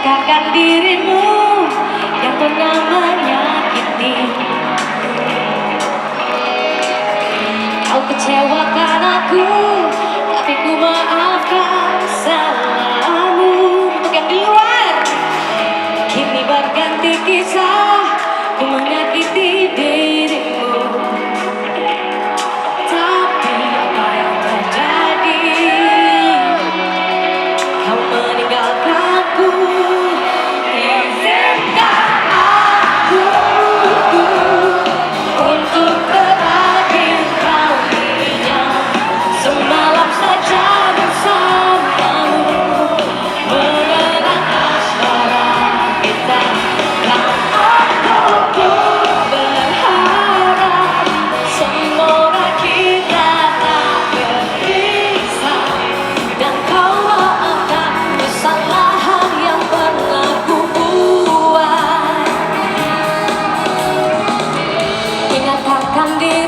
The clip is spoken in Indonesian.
Lukakan dirimu yang pernah menyakiti. Kau kecewakan aku, tapi ku maafkan salahmu. Untuk yang di luar, kini berganti kisah, ku menyakiti dirimu. Tapi apa yang terjadi? Kau meninggalkanku. Izinkan aku untuk terakhir kalinya semalam saja bersamamu, mengenang asmara kita. Aku berharap semoga kita tak berpisah, dan kau maafkan kesalahan yang pernah ku buat. Ingatkan diri